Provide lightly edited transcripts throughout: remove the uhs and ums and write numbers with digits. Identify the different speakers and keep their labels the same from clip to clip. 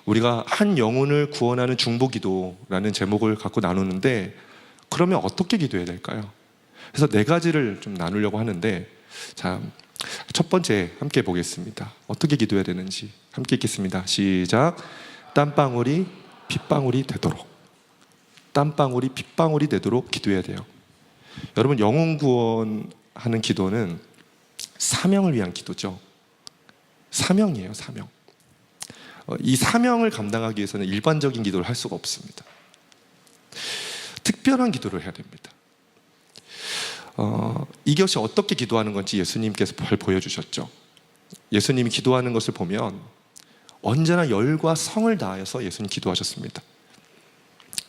Speaker 1: 우리가 한 영혼을 구원하는 중보기도라는 제목을 갖고 나누는데, 그러면 어떻게 기도해야 될까요? 그래서 네 가지를 좀 나누려고 하는데, 자, 첫 번째 함께 보겠습니다. 어떻게 기도해야 되는지 함께 읽겠습니다. 시작. 땀방울이 핏방울이 되도록, 땀방울이 핏방울이 되도록 기도해야 돼요. 여러분, 영혼 구원하는 기도는 사명을 위한 기도죠. 사명이에요, 사명. 이 사명을 감당하기 위해서는 일반적인 기도를 할 수가 없습니다. 특별한 기도를 해야 됩니다. 이것이 어떻게 기도하는 건지 예수님께서 잘 보여주셨죠. 예수님이 기도하는 것을 보면 언제나 열과 성을 다하여서 예수님 기도하셨습니다.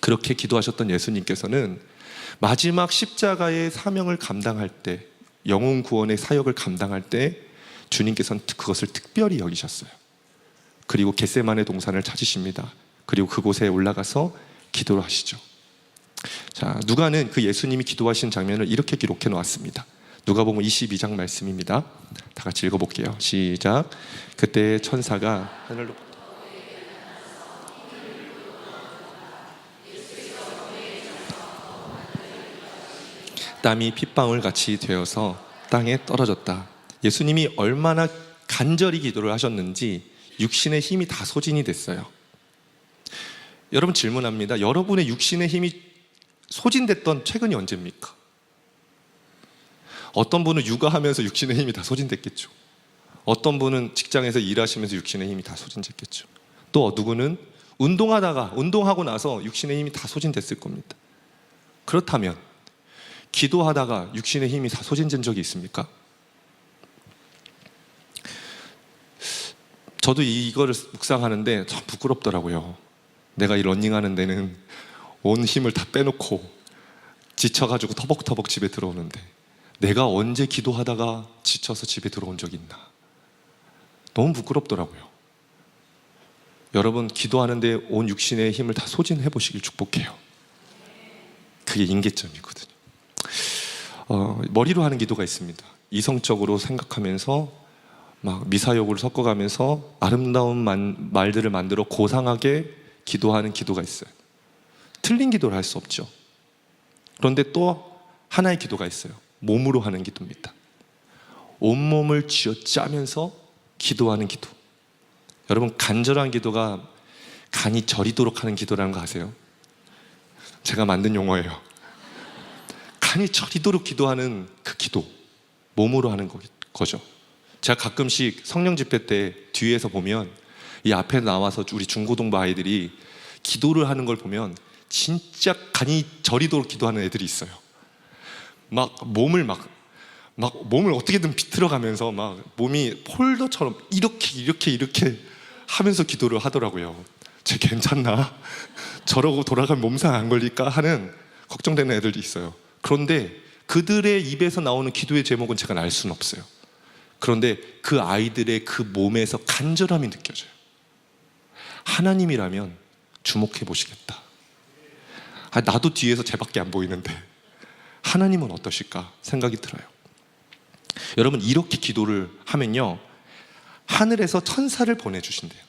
Speaker 1: 그렇게 기도하셨던 예수님께서는 마지막 십자가의 사명을 감당할 때, 영혼 구원의 사역을 감당할 때 주님께서는 그것을 특별히 여기셨어요. 그리고 겟세마네 동산을 찾으십니다. 그리고 그곳에 올라가서 기도를 하시죠. 자, 누가는 그 예수님이 기도하신 장면을 이렇게 기록해 놓았습니다. 누가복음 22장 말씀입니다. 다 같이 읽어볼게요. 시작. 그때 천사가 하늘로 땀이 핏방울 같이 되어서 땅에 떨어졌다. 예수님이 얼마나 간절히 기도를 하셨는지 육신의 힘이 다 소진이 됐어요. 여러분, 질문합니다. 여러분의 육신의 힘이 소진됐던 최근이 언제입니까? 어떤 분은 육아하면서 육신의 힘이 다 소진됐겠죠. 어떤 분은 직장에서 일하시면서 육신의 힘이 다 소진됐겠죠. 또 누구는 운동하고 나서 육신의 힘이 다 소진됐을 겁니다. 그렇다면 기도하다가 육신의 힘이 다 소진된 적이 있습니까? 저도 이거를 묵상하는데 참 부끄럽더라고요. 내가 이 러닝하는 데는 온 힘을 다 빼놓고 지쳐가지고 터벅터벅 집에 들어오는데, 내가 언제 기도하다가 지쳐서 집에 들어온 적이 있나? 너무 부끄럽더라고요. 여러분, 기도하는데 온 육신의 힘을 다 소진해 보시길 축복해요. 그게 임계점이거든요. 머리로 하는 기도가 있습니다. 이성적으로 생각하면서 막 미사여구를 섞어가면서 아름다운 말들을 만들어 고상하게 기도하는 기도가 있어요. 틀린 기도를 할 수 없죠. 그런데 또 하나의 기도가 있어요. 몸으로 하는 기도입니다. 온몸을 쥐어짜면서 기도하는 기도. 여러분, 간절한 기도가 간이 저리도록 하는 기도라는 거 아세요? 제가 만든 용어예요. 간이 저리도록 기도하는 그 기도, 몸으로 하는 거죠. 제가 가끔씩 성령 집회 때 뒤에서 보면, 이 앞에 나와서 우리 중고등부 아이들이 기도를 하는 걸 보면 진짜 간이 저리도록 기도하는 애들이 있어요. 몸을 어떻게든 비틀어가면서 막 몸이 폴더처럼 이렇게 하면서 기도를 하더라고요. 쟤 괜찮나? 저러고 돌아가면 몸상 안 걸릴까 하는 걱정되는 애들도 있어요. 그런데 그들의 입에서 나오는 기도의 제목은 제가 알 수는 없어요. 그런데 그 아이들의 그 몸에서 간절함이 느껴져요. 하나님이라면 주목해 보시겠다. 나도 뒤에서 쟤밖에 안 보이는데 하나님은 어떠실까 생각이 들어요. 여러분, 이렇게 기도를 하면요, 하늘에서 천사를 보내주신대요.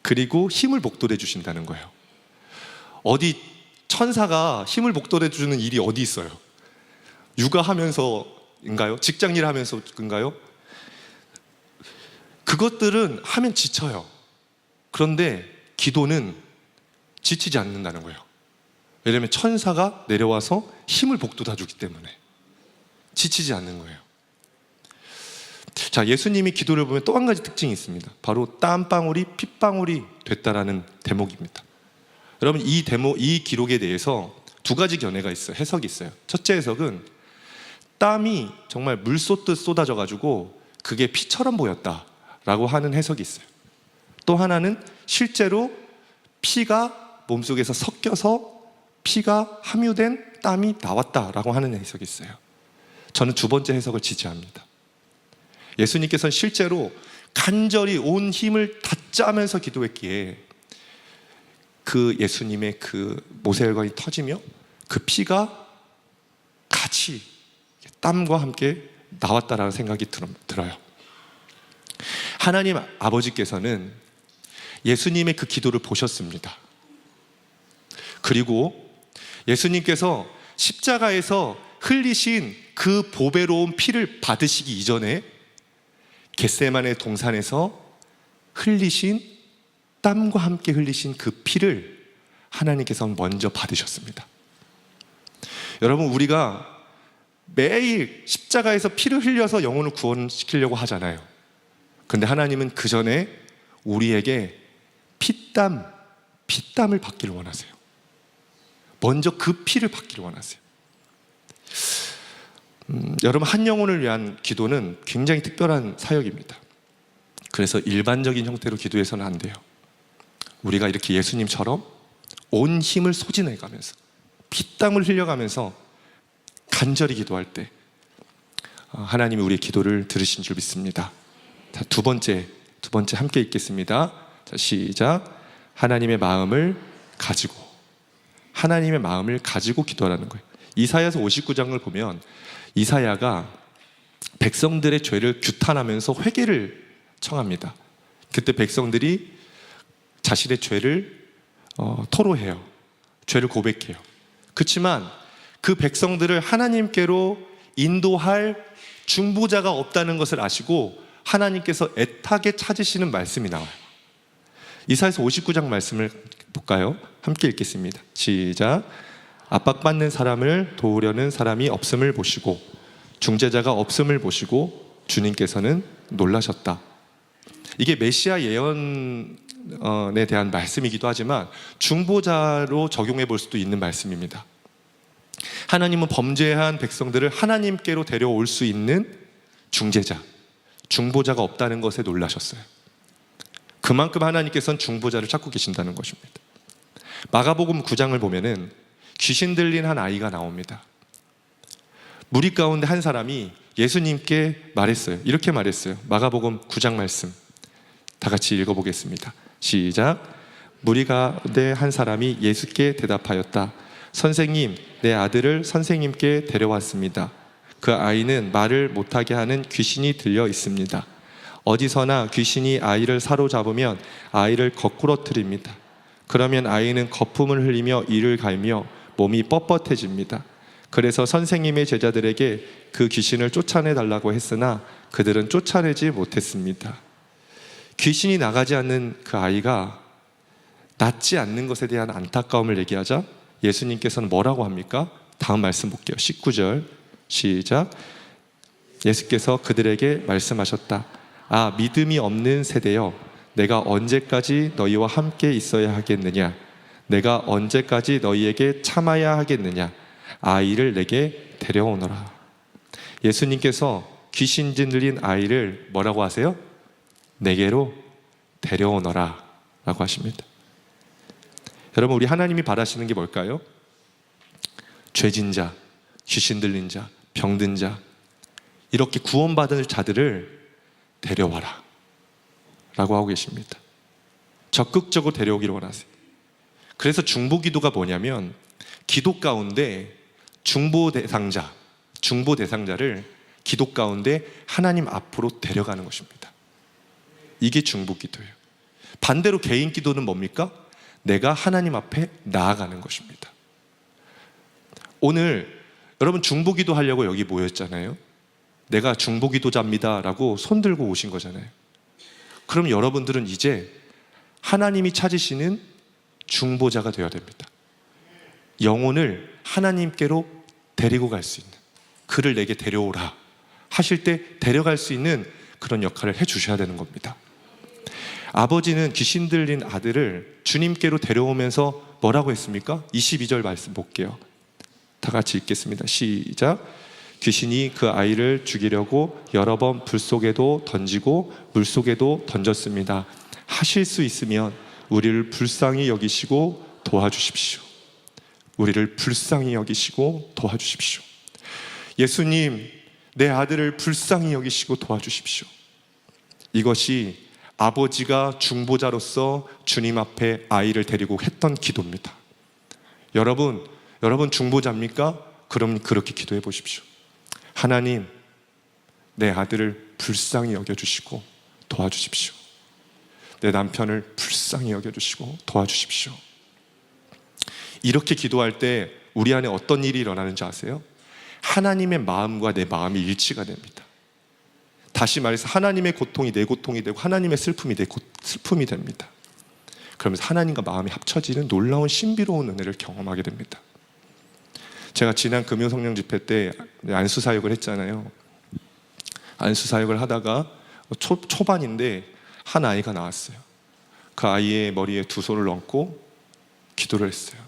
Speaker 1: 그리고 힘을 복돋해 주신다는 거예요. 어디 천사가 힘을 복돋해 주는 일이 어디 있어요? 육아하면서인가요? 직장일 하면서인가요? 그것들은 하면 지쳐요. 그런데 기도는 지치지 않는다는 거예요. 왜냐하면 천사가 내려와서 힘을 복돋아 주기 때문에 지치지 않는 거예요. 자, 예수님이 기도를 보면 또 한 가지 특징이 있습니다. 바로 땀방울이 핏방울이 됐다라는 대목입니다. 여러분, 이 기록에 대해서 두 가지 견해가 있어요. 해석이 있어요. 첫째 해석은 땀이 정말 물 쏟듯 쏟아져 가지고 그게 피처럼 보였다라고 하는 해석이 있어요. 또 하나는 실제로 피가 몸속에서 섞여서 피가 함유된 땀이 나왔다라고 하는 해석이 있어요. 저는 두 번째 해석을 지지합니다. 예수님께서는 실제로 간절히 온 힘을 다 짜면서 기도했기에 그 예수님의 그 모세혈관이 터지며 그 피가 같이 땀과 함께 나왔다라는 생각이 들어요. 하나님 아버지께서는 예수님의 그 기도를 보셨습니다. 그리고 예수님께서 십자가에서 흘리신 그 보배로운 피를 받으시기 이전에 겟세마네 동산에서 흘리신 땀과 함께 흘리신 그 피를 하나님께서 먼저 받으셨습니다. 여러분, 우리가 매일 십자가에서 피를 흘려서 영혼을 구원시키려고 하잖아요. 근데 하나님은 그 전에 우리에게 피땀을 받기를 원하세요. 먼저 그 피를 받기를 원하세요. 여러분, 한 영혼을 위한 기도는 굉장히 특별한 사역입니다. 그래서 일반적인 형태로 기도해서는 안 돼요. 우리가 이렇게 예수님처럼 온 힘을 소진해가면서 피땀을 흘려가면서 간절히 기도할 때 하나님이 우리의 기도를 들으신 줄 믿습니다. 자, 두 번째 함께 읽겠습니다. 자, 시작. 하나님의 마음을 가지고 기도하라는 거예요. 이사야서 59장을 보면 이사야가 백성들의 죄를 규탄하면서 회개를 청합니다. 그때 백성들이 자신의 죄를 토로해요. 죄를 고백해요. 그렇지만 그 백성들을 하나님께로 인도할 중보자가 없다는 것을 아시고 하나님께서 애타게 찾으시는 말씀이 나와요. 이사야서 59장 말씀을 볼까요? 함께 읽겠습니다. 시작. 압박받는 사람을 도우려는 사람이 없음을 보시고 중재자가 없음을 보시고 주님께서는 놀라셨다. 이게 메시아 예언에 대한 말씀이기도 하지만 중보자로 적용해 볼 수도 있는 말씀입니다. 하나님은 범죄한 백성들을 하나님께로 데려올 수 있는 중재자, 중보자가 없다는 것에 놀라셨어요. 그만큼 하나님께서는 중보자를 찾고 계신다는 것입니다. 마가복음 9장을 보면은 귀신 들린 한 아이가 나옵니다. 무리 가운데 한 사람이 예수님께 말했어요. 이렇게 말했어요. 마가복음 9장 말씀 다 같이 읽어보겠습니다. 시작. 무리 가운데 한 사람이 예수께 대답하였다. 선생님, 내 아들을 선생님께 데려왔습니다. 그 아이는 말을 못하게 하는 귀신이 들려 있습니다. 어디서나 귀신이 아이를 사로잡으면 아이를 거꾸러뜨립니다. 그러면 아이는 거품을 흘리며 이를 갈며 몸이 뻣뻣해집니다. 그래서 선생님의 제자들에게 그 귀신을 쫓아내달라고 했으나 그들은 쫓아내지 못했습니다. 귀신이 나가지 않는 그 아이가 낫지 않는 것에 대한 안타까움을 얘기하자 예수님께서는 뭐라고 합니까? 다음 말씀 볼게요. 19절 시작. 예수께서 그들에게 말씀하셨다. 아, 믿음이 없는 세대여, 내가 언제까지 너희와 함께 있어야 하겠느냐? 내가 언제까지 너희에게 참아야 하겠느냐? 아이를 내게 데려오너라. 예수님께서 귀신 들린 아이를 뭐라고 하세요? 내게로 데려오너라 라고 하십니다. 여러분, 우리 하나님이 바라시는 게 뭘까요? 죄진 자, 귀신 들린 자, 병든 자, 이렇게 구원받은 자들을 데려와라 라고 하고 계십니다. 적극적으로 데려오기를 원하세요. 그래서 중보기도가 뭐냐면 기도 가운데 중보 대상자를 기도 가운데 하나님 앞으로 데려가는 것입니다. 이게 중보기도예요. 반대로 개인 기도는 뭡니까? 내가 하나님 앞에 나아가는 것입니다. 오늘 여러분 중보기도 하려고 여기 모였잖아요. 내가 중보기도자입니다 라고 손 들고 오신 거잖아요. 그럼 여러분들은 이제 하나님이 찾으시는 중보자가 되어야 됩니다. 영혼을 하나님께로 데리고 갈 수 있는, 그를 내게 데려오라 하실 때 데려갈 수 있는 그런 역할을 해주셔야 되는 겁니다. 아버지는 귀신 들린 아들을 주님께로 데려오면서 뭐라고 했습니까? 22절 말씀 볼게요. 다 같이 읽겠습니다. 시작. 귀신이 그 아이를 죽이려고 여러 번 불 속에도 던지고 물 속에도 던졌습니다. 하실 수 있으면 우리를 불쌍히 여기시고 도와주십시오. 우리를 불쌍히 여기시고 도와주십시오. 예수님, 내 아들을 불쌍히 여기시고 도와주십시오. 이것이 아버지가 중보자로서 주님 앞에 아이를 데리고 했던 기도입니다. 여러분 중보자입니까? 그럼 그렇게 기도해 보십시오. 하나님, 내 아들을 불쌍히 여겨주시고 도와주십시오. 내 남편을 불쌍히 여겨주시고 도와주십시오. 이렇게 기도할 때 우리 안에 어떤 일이 일어나는지 아세요? 하나님의 마음과 내 마음이 일치가 됩니다. 다시 말해서 하나님의 고통이 내 고통이 되고 하나님의 슬픔이 내 슬픔이 됩니다. 그러면서 하나님과 마음이 합쳐지는 놀라운 신비로운 은혜를 경험하게 됩니다. 제가 지난 금요성령 집회 때 안수 사역을 했잖아요. 안수 사역을 하다가 초반인데 한 아이가 나왔어요. 그 아이의 머리에 두 손을 얹고 기도를 했어요.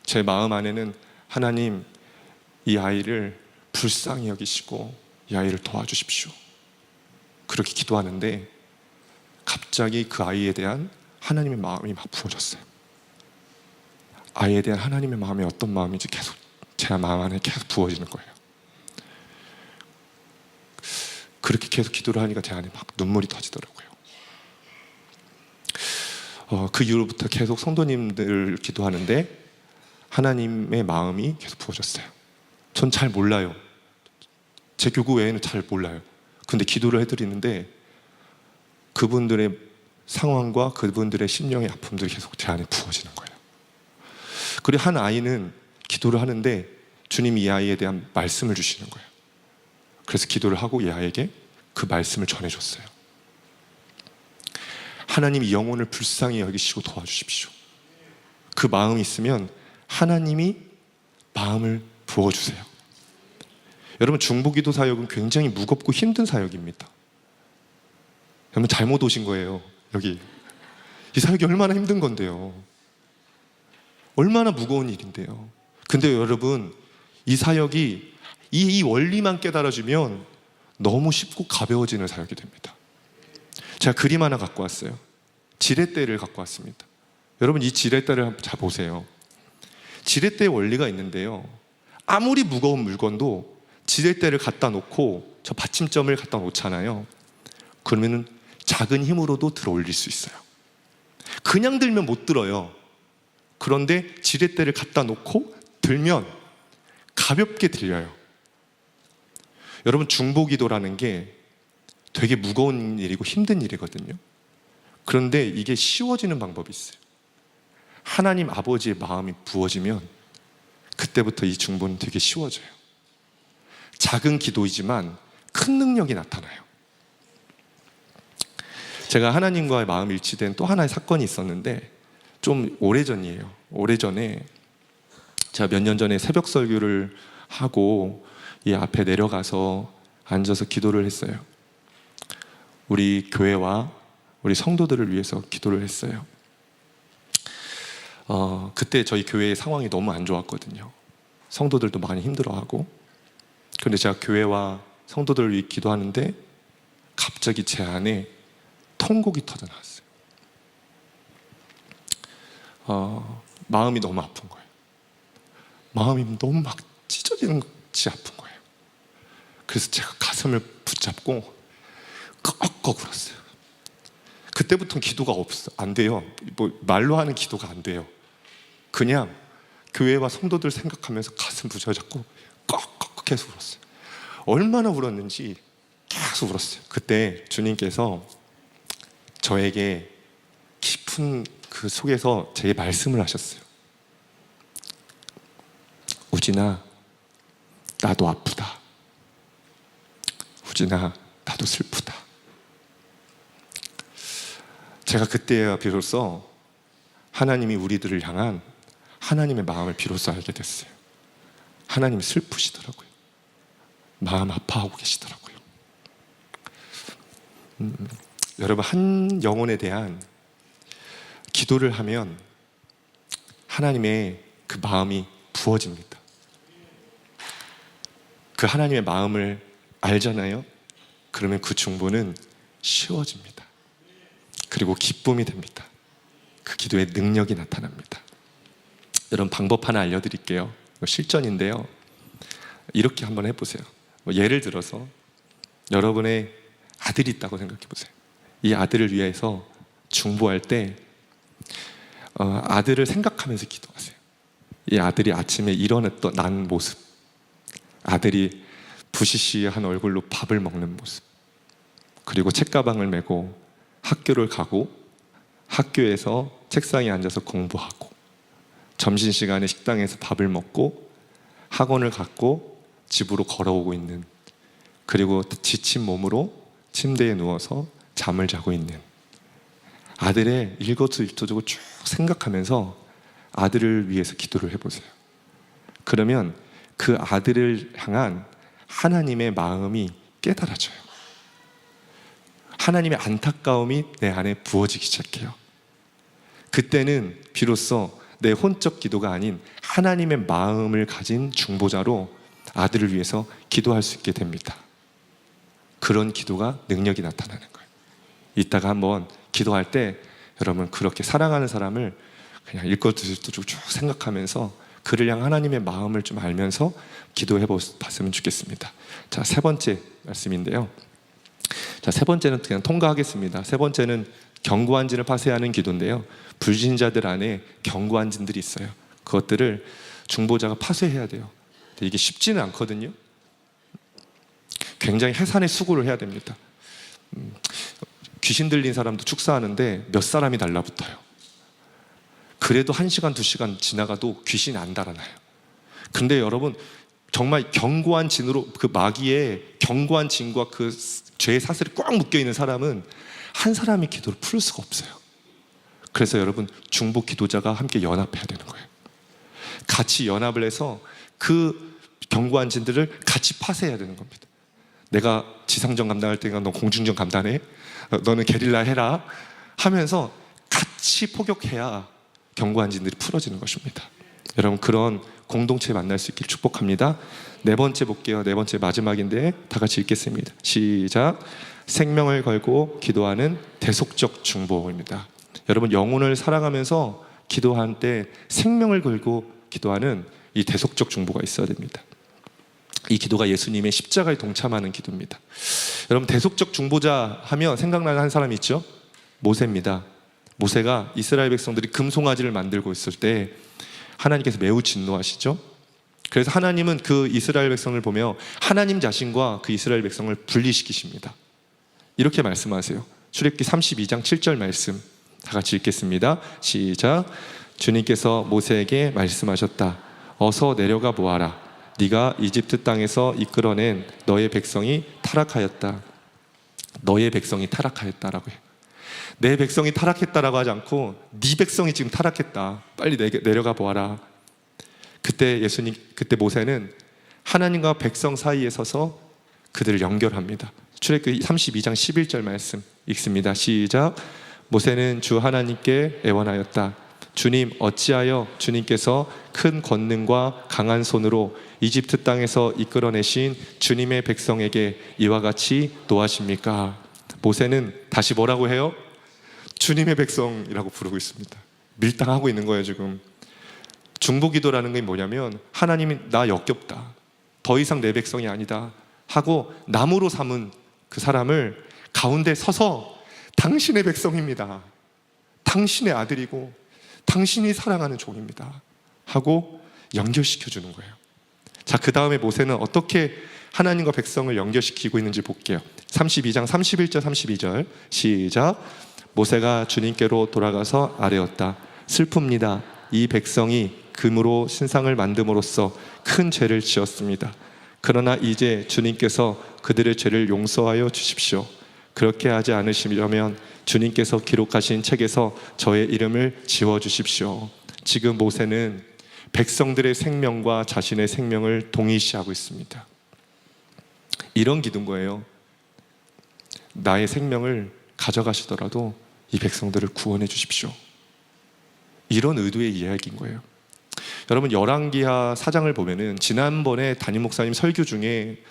Speaker 1: 제 마음 안에는 하나님, 이 아이를 불쌍히 여기시고 이 아이를 도와주십시오. 그렇게 기도하는데 갑자기 그 아이에 대한 하나님의 마음이 막 부어졌어요. 아이에 대한 하나님의 마음이 어떤 마음인지 계속 제 마음 안에 계속 부어지는 거예요. 그렇게 계속 기도를 하니까 제 안에 막 눈물이 터지더라고요. 그 이후로부터 계속 성도님들 기도하는데 하나님의 마음이 계속 부어졌어요. 전 잘 몰라요. 제 교구 외에는 잘 몰라요. 근데 기도를 해드리는데 그분들의 상황과 그분들의 심령의 아픔들이 계속 제 안에 부어지는 거예요. 그리고 한 아이는 기도를 하는데 주님이 이 아이에 대한 말씀을 주시는 거예요. 그래서 기도를 하고 이 아이에게 그 말씀을 전해줬어요. 하나님이 영혼을 불쌍히 여기시고 도와주십시오. 그 마음이 있으면 하나님이 마음을 부어주세요. 여러분, 중보기도 사역은 굉장히 무겁고 힘든 사역입니다. 여러분 잘못 오신 거예요. 여기 이 사역이 얼마나 힘든 건데요. 얼마나 무거운 일인데요. 근데 여러분, 이 사역이 이 원리만 깨달아주면 너무 쉽고 가벼워지는 사역이 됩니다. 제가 그림 하나 갖고 왔어요. 지렛대를 갖고 왔습니다. 여러분, 이 지렛대를 한번 잘 보세요. 지렛대의 원리가 있는데요, 아무리 무거운 물건도 지렛대를 갖다 놓고 저 받침점을 갖다 놓잖아요. 그러면은 작은 힘으로도 들어 올릴 수 있어요. 그냥 들면 못 들어요. 그런데 지렛대를 갖다 놓고 들면 가볍게 들려요. 여러분, 중보기도라는 게 되게 무거운 일이고 힘든 일이거든요. 그런데 이게 쉬워지는 방법이 있어요. 하나님 아버지의 마음이 부어지면 그때부터 이 중보는 되게 쉬워져요. 작은 기도이지만 큰 능력이 나타나요. 제가 하나님과의 마음이 일치된 또 하나의 사건이 있었는데 좀 오래전이에요. 오래전에 제가 몇 년 전에 새벽 설교를 하고 이 앞에 내려가서 앉아서 기도를 했어요. 우리 교회와 우리 성도들을 위해서 기도를 했어요. 그때 저희 교회의 상황이 너무 안 좋았거든요. 성도들도 많이 힘들어하고. 그런데 제가 교회와 성도들을 위해 기도하는데 갑자기 제 안에 통곡이 터져 나왔어요. 마음이 너무 아픈 거예요. 마음이 너무 막 찢어지는 것이 아픈 거예요. 그래서 제가 가슴을 붙잡고 꺽꺽 울었어요. 그때부터는 기도가 안 돼요. 뭐 말로 하는 기도가 안 돼요. 그냥 교회와 성도들 생각하면서 가슴 부여잡고 꺽꺽 계속 울었어요. 얼마나 울었는지 계속 울었어요. 그때 주님께서 저에게 깊은 그 속에서 제게 말씀을 하셨어요. 우진아, 나도 아프다. 우진아, 나도 슬프다. 제가 그때야 비로소 하나님이 우리들을 향한 하나님의 마음을 비로소 알게 됐어요. 하나님이 슬프시더라고요. 마음 아파하고 계시더라고요. 여러분, 한 영혼에 대한 기도를 하면 하나님의 그 마음이 부어집니다. 그 하나님의 마음을 알잖아요. 그러면 그 중보는 쉬워집니다. 그리고 기쁨이 됩니다. 그 기도의 능력이 나타납니다. 여러분, 방법 하나 알려드릴게요. 실전인데요. 이렇게 한번 해보세요. 예를 들어서 여러분의 아들이 있다고 생각해 보세요. 이 아들을 위해서 중보할 때 아들을 생각하면서 기도하세요. 이 아들이 아침에 일어났던 난 모습, 아들이 부시시한 얼굴로 밥을 먹는 모습, 그리고 책가방을 메고 학교를 가고 학교에서 책상에 앉아서 공부하고, 점심시간에 식당에서 밥을 먹고, 학원을 갔고 집으로 걸어오고 있는, 그리고 지친 몸으로 침대에 누워서 잠을 자고 있는 아들의 일거수일투족을 쭉 생각하면서 아들을 위해서 기도를 해보세요. 그러면 그 아들을 향한 하나님의 마음이 깨달아져요. 하나님의 안타까움이 내 안에 부어지기 시작해요. 그때는 비로소 내 혼적 기도가 아닌 하나님의 마음을 가진 중보자로 아들을 위해서 기도할 수 있게 됩니다. 그런 기도가 능력이 나타나는 거예요. 이따가 한번 기도할 때 여러분 그렇게 사랑하는 사람을 그냥 일거수일투족 쭉 생각하면서 그를 향한 하나님의 마음을 좀 알면서 기도해 봤으면 좋겠습니다. 자, 세 번째 말씀인데요. 자, 세 번째는 그냥 통과하겠습니다. 세 번째는 견고한 진을 파쇄하는 기도인데요. 불신자들 안에 견고한 진들이 있어요. 그것들을 중보자가 파쇄해야 돼요. 근데 이게 쉽지는 않거든요. 굉장히 해산의 수고를 해야 됩니다. 귀신 들린 사람도 축사하는데 몇 사람이 달라붙어요. 그래도 1시간, 2시간 지나가도 귀신이 안 달아나요. 근데 여러분 정말 견고한 진으로, 그 마귀의 견고한 진과 그 죄의 사슬이 꽉 묶여있는 사람은 한 사람이 기도를 풀 수가 없어요. 그래서 여러분 중보 기도자가 함께 연합해야 되는 거예요. 같이 연합을 해서 그 견고한 진들을 같이 파쇄해야 되는 겁니다. 내가 지상전 감당할 때가 너 공중전 감당해? 너는 게릴라 해라 하면서 같이 포격해야 견고한 진들이 풀어지는 것입니다. 여러분 그런 공동체 만날 수 있길 축복합니다. 네 번째 볼게요. 네 번째 마지막인데 다 같이 읽겠습니다. 시작. 생명을 걸고 기도하는 대속적 중보입니다. 여러분 영혼을 사랑하면서 기도할 때 생명을 걸고 기도하는 이 대속적 중보가 있어야 됩니다. 이 기도가 예수님의 십자가에 동참하는 기도입니다. 여러분 대속적 중보자 하면 생각나는 한 사람이 있죠? 모세입니다. 모세가 이스라엘 백성들이 금송아지를 만들고 있을 때 하나님께서 매우 진노하시죠. 그래서 하나님은 그 이스라엘 백성을 보며 하나님 자신과 그 이스라엘 백성을 분리시키십니다. 이렇게 말씀하세요. 출애굽기 32장 7절 말씀 다 같이 읽겠습니다. 시작. 주님께서 모세에게 말씀하셨다. 어서 내려가 보아라. 네가 이집트 땅에서 이끌어낸 너의 백성이 타락하였다. 너의 백성이 타락하였다라고 해요. 내 백성이 타락했다라고 하지 않고 네 백성이 지금 타락했다. 빨리 내려가 보아라. 그때 모세는 하나님과 백성 사이에 서서 그들을 연결합니다. 출애굽기 32장 11절 말씀 읽습니다. 시작. 모세는 주 하나님께 애원하였다. 주님, 어찌하여 주님께서 큰 권능과 강한 손으로 이집트 땅에서 이끌어내신 주님의 백성에게 이와 같이 노하십니까? 모세는 다시 뭐라고 해요? 주님의 백성이라고 부르고 있습니다. 밀당하고 있는 거예요. 지금 중보기도라는 게 뭐냐면 하나님이 나 역겹다, 더 이상 내 백성이 아니다 하고 나무로 삼은 그 사람을 가운데 서서 당신의 백성입니다, 당신의 아들이고 당신이 사랑하는 종입니다 하고 연결시켜주는 거예요. 자, 그 다음에 모세는 어떻게 하나님과 백성을 연결시키고 있는지 볼게요. 32장 31절 32절 시작. 모세가 주님께로 돌아가서 아뢰었다. 슬픕니다. 이 백성이 금으로 신상을 만듦으로써 큰 죄를 지었습니다. 그러나 이제 주님께서 그들의 죄를 용서하여 주십시오. 그렇게 하지 않으시려면 주님께서 기록하신 책에서 저의 이름을 지워주십시오. 지금 모세는 백성들의 생명과 자신의 생명을 동일시하고 있습니다. 이런 기도인 거예요. 나의 생명을 가져가시더라도 이 백성들을 구원해 주십시오. 이런 의도의 이야기인 거예요. 여러분 열왕기하 4장을 보면은 지난번에 담임 목사님 설교 중에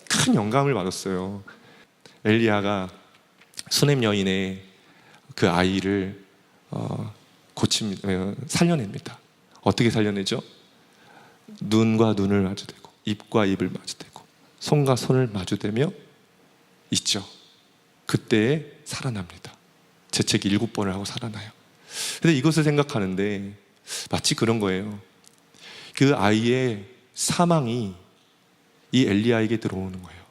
Speaker 1: 큰 영감을 받았어요. 엘리야가 수넴 여인의 그 아이를 살려냅니다. 어떻게 살려내죠? 눈과 눈을 마주대고 입과 입을 마주대고 손과 손을 마주대며 있죠. 그때에 살아납니다. 재채기 7번을 하고 살아나요. 근데 이것을 생각하는데 마치 그런 거예요. 그 아이의 사망이 이 엘리야에게 들어오는 거예요.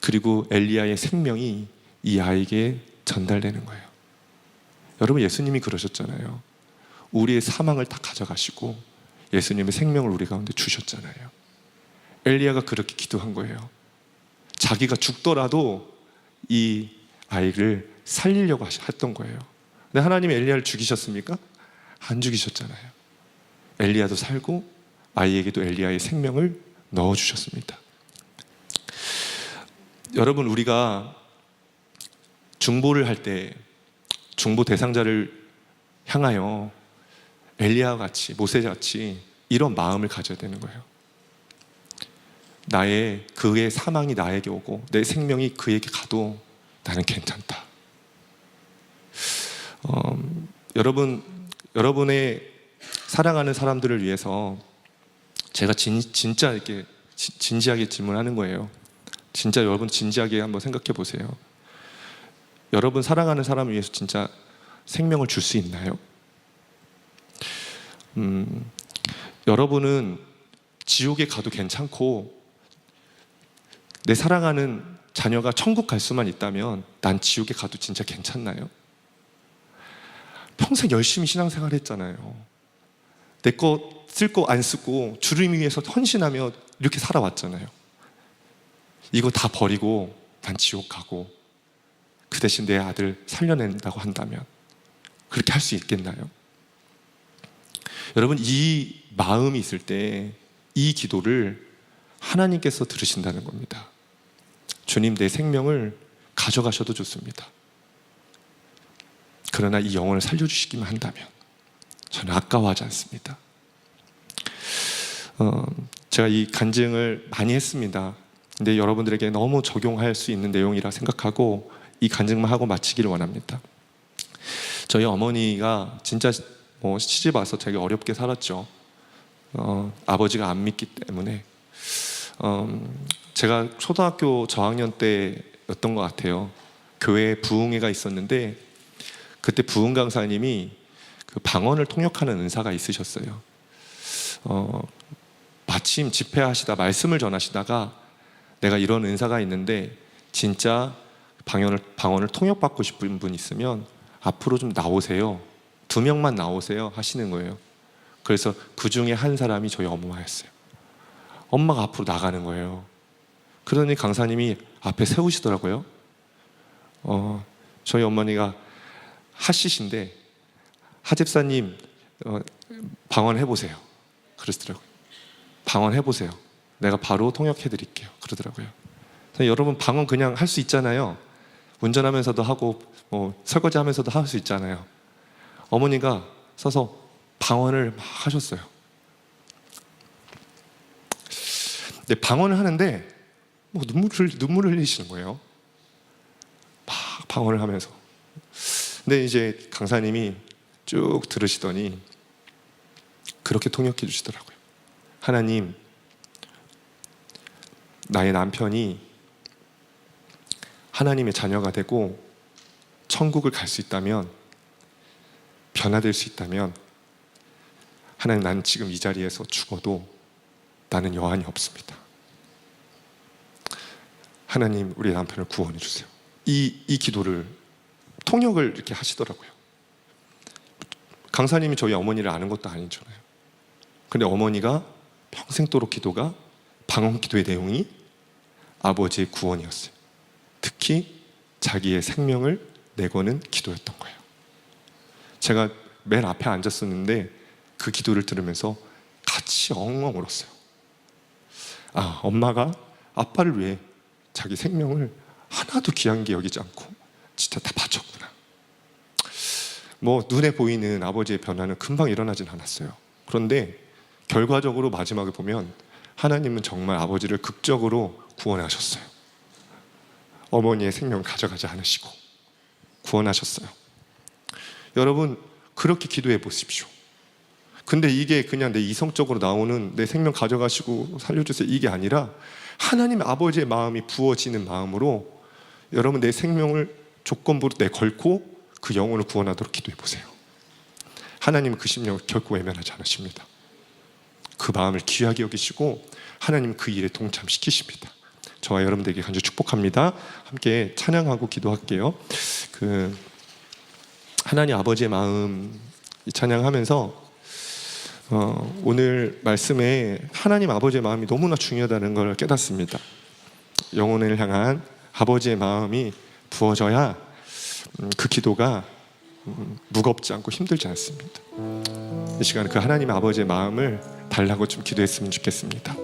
Speaker 1: 그리고 엘리야의 생명이 이 아이에게 전달되는 거예요. 여러분, 예수님이 그러셨잖아요. 우리의 사망을 다 가져가시고 예수님의 생명을 우리 가운데 주셨잖아요. 엘리야가 그렇게 기도한 거예요. 자기가 죽더라도 이 아이를 살리려고 했던 거예요. 근데 하나님이 엘리야를 죽이셨습니까? 안 죽이셨잖아요. 엘리야도 살고 아이에게도 엘리야의 생명을 넣어주셨습니다. 여러분, 우리가 중보를 할 때 중보 대상자를 향하여 엘리야와 같이, 모세같이 이런 마음을 가져야 되는 거예요. 그의 사망이 나에게 오고 내 생명이 그에게 가도 나는 괜찮다. 여러분의 사랑하는 사람들을 위해서 제가 진짜 이렇게 진지하게 질문하는 거예요. 진짜 여러분 진지하게 한번 생각해 보세요. 여러분 사랑하는 사람을 위해서 진짜 생명을 줄 수 있나요? 여러분은 지옥에 가도 괜찮고 내 사랑하는 자녀가 천국 갈 수만 있다면 난 지옥에 가도 진짜 괜찮나요? 평생 열심히 신앙생활 했잖아요. 내 거 쓸 거 안 쓰고 주를 위해서 헌신하며 이렇게 살아왔잖아요. 이거 다 버리고 난 지옥 가고 그 대신 내 아들 살려낸다고 한다면 그렇게 할 수 있겠나요? 여러분, 이 마음이 있을 때 이 기도를 하나님께서 들으신다는 겁니다. 주님, 내 생명을 가져가셔도 좋습니다. 그러나 이 영혼을 살려주시기만 한다면 저는 아까워하지 않습니다. 제가 이 간증을 많이 했습니다. 근데 여러분들에게 너무 적용할 수 있는 내용이라 생각하고 이 간증만 하고 마치기를 원합니다. 저희 어머니가 진짜 시집 와서 되게 어렵게 살았죠. 아버지가 안 믿기 때문에 제가 초등학교 저학년 때였던 것 같아요. 교회에 부흥회가 있었는데 그때 부흥 강사님이 그 방언을 통역하는 은사가 있으셨어요. 마침 집회하시다 말씀을 전하시다가 내가 이런 은사가 있는데 진짜 방언을 통역받고 싶은 분 있으면 앞으로 좀 나오세요. 2명만 나오세요 하시는 거예요. 그래서 그 중에 한 사람이 저희 엄마였어요. 엄마가 앞으로 나가는 거예요. 그러니 강사님이 앞에 세우시더라고요. 저희 어머니가 하시신데 하집사님 방언해보세요 그러시더라고요. 방언해보세요. 내가 바로 통역해드릴게요 그러더라고요. 여러분, 방언 그냥 할 수 있잖아요. 운전하면서도 하고 설거지하면서도 할 수 있잖아요. 어머니가 서서 방언을 막 하셨어요. 근데 방언을 하는데 눈물을 흘리시는 거예요. 막 방언을 하면서. 근데 이제 강사님이 쭉 들으시더니 그렇게 통역해 주시더라고요. 하나님, 나의 남편이 하나님의 자녀가 되고 천국을 갈 수 있다면, 변화될 수 있다면 하나님, 나는 지금 이 자리에서 죽어도 나는 여한이 없습니다. 하나님, 우리 남편을 구원해 주세요. 이 기도를 통역을 이렇게 하시더라고요. 강사님이 저희 어머니를 아는 것도 아니잖아요. 근데 어머니가 평생도록 기도가, 방언 기도의 내용이 아버지의 구원이었어요. 특히 자기의 생명을 내거는 기도였던 거예요. 제가 맨 앞에 앉았었는데 그 기도를 들으면서 같이 엉엉 울었어요. 엄마가 아빠를 위해 자기 생명을 하나도 귀한 게 여기지 않고 진짜 다 바쳤구나. 눈에 보이는 아버지의 변화는 금방 일어나진 않았어요. 그런데 결과적으로 마지막에 보면 하나님은 정말 아버지를 극적으로 구원하셨어요. 어머니의 생명을 가져가지 않으시고 구원하셨어요. 여러분, 그렇게 기도해 보십시오. 근데 이게 그냥 내 이성적으로 나오는 내 생명 가져가시고 살려주세요 이게 아니라 하나님 아버지의 마음이 부어지는 마음으로 여러분 내 생명을 조건부로 내걸고 그 영혼을 구원하도록 기도해 보세요. 하나님은 그 심령을 결코 외면하지 않으십니다. 그 마음을 귀하게 여기시고 하나님 그 일에 동참시키십니다. 저와 여러분들에게 간절히 축복합니다. 함께 찬양하고 기도할게요. 하나님 아버지의 마음 찬양하면서 오늘 말씀에 하나님 아버지의 마음이 너무나 중요하다는 걸 깨닫습니다. 영혼을 향한 아버지의 마음이 부어져야 그 기도가 무겁지 않고 힘들지 않습니다. 이 시간 그 하나님 아버지의 마음을 달라고 좀 기도했으면 좋겠습니다.